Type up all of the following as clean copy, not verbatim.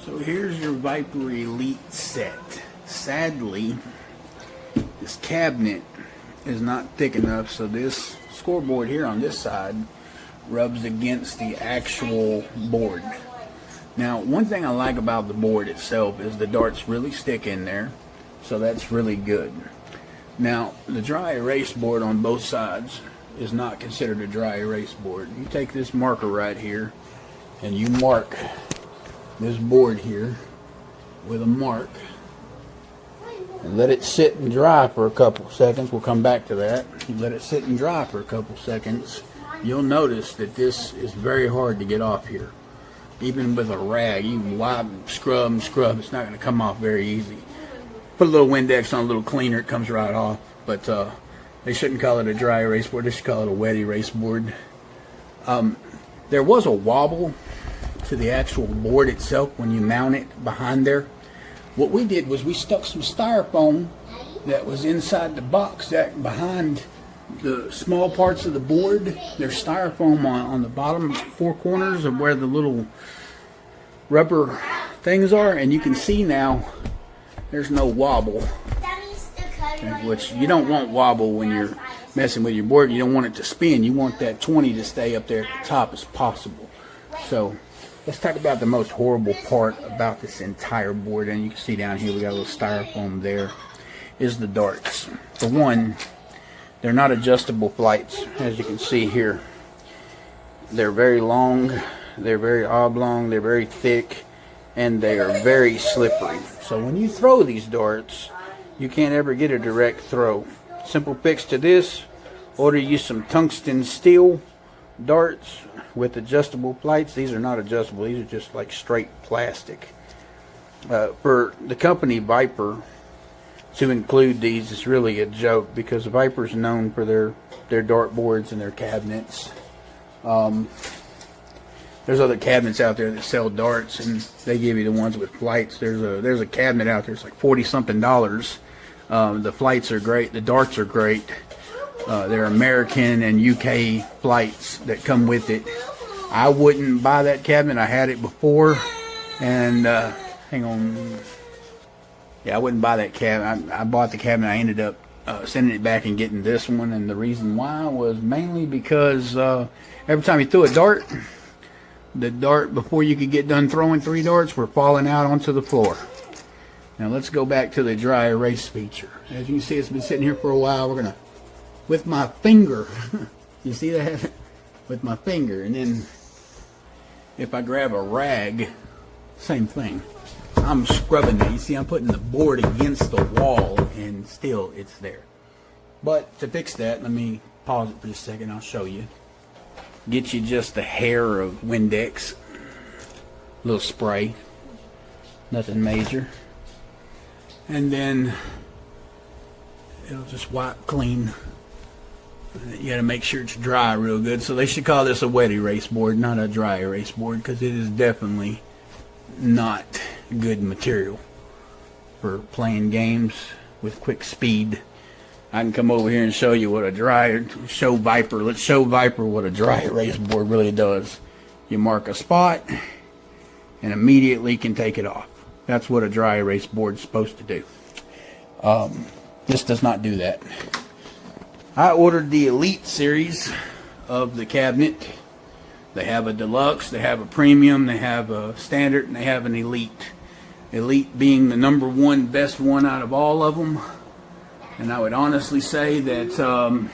So here's your Viper Elite set. Sadly, this cabinet is not thick enough, so this scoreboard here on this side rubs against the actual board. Now, one thing I like about the board itself is the darts really stick in there, so that's really good. Now, the dry erase board on both sides is not considered a dry erase board. You take this marker right here and you mark this board here with a mark and let it sit and dry for a couple seconds. We'll come back to that. You let it sit and dry for a couple seconds. You'll notice that this is very hard to get off here. Even with a rag, you can wipe, scrub, it's not going to come off very easy. Put a little Windex on a little cleaner, it comes right off. But they shouldn't call it a dry erase board, they should call it a wet erase board. There was a wobble to the actual board itself when you mount it behind there. What we did was we stuck some styrofoam that was inside the box that behind the small parts of the board. There's styrofoam on the bottom four corners of where the little rubber things are, and you can see now there's no wobble, which you don't want wobble when you're messing with your board. You don't want it to spin. You want that 20 to stay up there at the top as possible. So let's talk about the most horrible part about this entire board. And you can see down here we got a little styrofoam there, is the darts. For one, they're not adjustable flights, as you can see here. They're very long, they're very oblong, they're very thick, and they are very slippery. So when you throw these darts, you can't ever get a direct throw. Simple fix to this: order you some tungsten steel darts with adjustable flights. These are not adjustable, these are just like straight plastic. For the company Viper to include these is really a joke, because Viper's known for their dartboards and their cabinets. There's other cabinets out there that sell darts, and they give you the ones with flights. There's a cabinet out there, it's like $40-something. The flights are great, the darts are great. They're American and UK flights that come with it. I wouldn't buy that cabinet. I had it before, and hang on. Yeah, I wouldn't buy that cabinet. I bought the cabinet. I ended up sending it back and getting this one, and the reason why was mainly because every time you threw a dart, the dart, before you could get done throwing 3 darts, were falling out onto the floor. Now let's go back to the dry erase feature. As you can see, it's been sitting here for a while. We're gonna, with my finger, you see that? With my finger, and then if I grab a rag, same thing. I'm scrubbing it. You see, I'm putting the board against the wall, and still it's there. But to fix that, let me pause it for just a second. I'll show you. Get you just a hair of Windex, a little spray, nothing major, and then it'll just wipe clean. You got to make sure it's dry real good. So they should call this a wet erase board, not a dry erase board, because it is definitely not good material for playing games with quick speed. I can come over here and show you what a let's show Viper what a dry erase board really does. You mark a spot and immediately can take it off. That's what a dry erase board is supposed to do. This does not do that. I ordered the Elite series of the cabinet. They have a deluxe, they have a premium, they have a standard, and they have an Elite. Elite being the #1 best one out of all of them. And I would honestly say that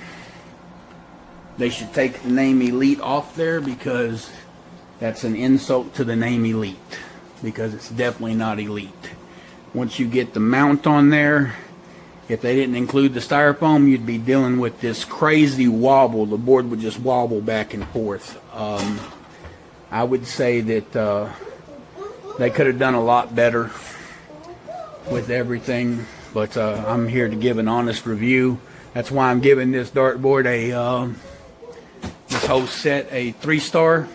they should take the name Elite off there, because that's an insult to the name Elite, because it's definitely not Elite. Once you get the mount on there, if they didn't include the styrofoam, you'd be dealing with this crazy wobble. The board would just wobble back and forth. I would say that they could have done a lot better with everything, but I'm here to give an honest review. That's why I'm giving this dartboard this whole set a 3-star.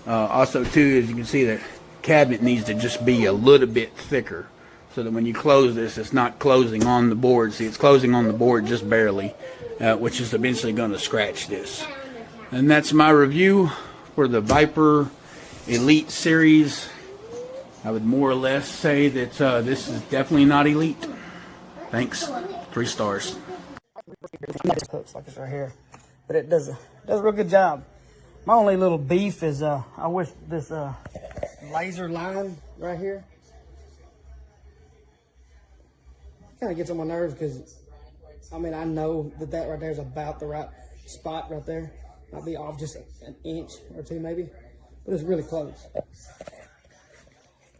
Also too, as you can see, the cabinet needs to just be a little bit thicker, so that when you close this, it's not closing on the board. See, it's closing on the board just barely, which is eventually going to scratch this. And that's my review for the Viper Elite series I would more or less say that this is definitely not elite. Thanks. 3 stars. Hooks like it's right here, but it does a real good job. My only little beef is I wish this laser line right here kind of gets on my nerves, because I mean, I know that right there is about the right spot right there. Might be off just an inch or 2 maybe, but it's really close.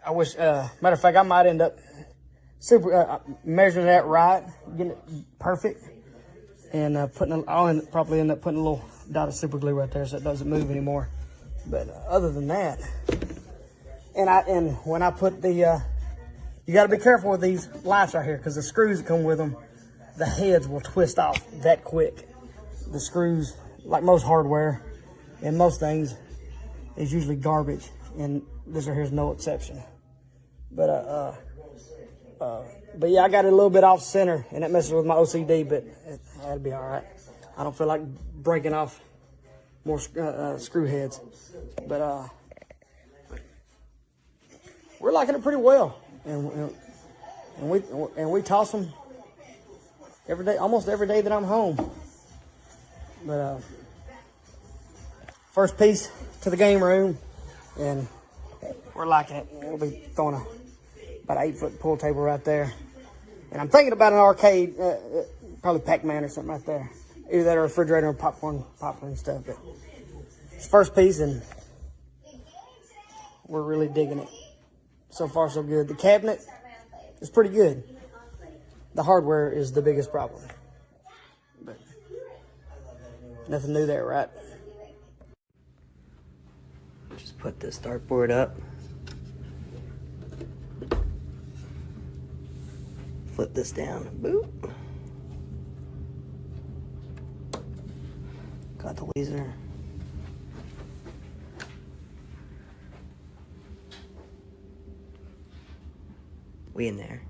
I wish, matter of fact, I might end up measuring that right, getting it perfect, and I'll probably end up putting a little dot of super glue right there so it doesn't move anymore. But other than that, and when I put the, you got to be careful with these lights right here, because the screws that come with them, the heads will twist off that quick. The screws, like most hardware and most things, is usually garbage, and this right here is no exception. But yeah, I got it a little bit off center, and that messes with my OCD, but that'll be all right. I don't feel like breaking off more screw heads, but we're liking it pretty well, and we toss them every day, almost every day that I'm home. But first piece to the game room, and we're liking it. We'll be throwing about an 8-foot pool table right there, and I'm thinking about an arcade, probably Pac-Man or something right there. Either that or a refrigerator or popcorn stuff. But it's first piece, and we're really digging it. So far, so good. The cabinet is pretty good. The hardware is the biggest problem. But nothing new there, right? Just put this dartboard up. Flip this down. Boop. Got the laser. We in there.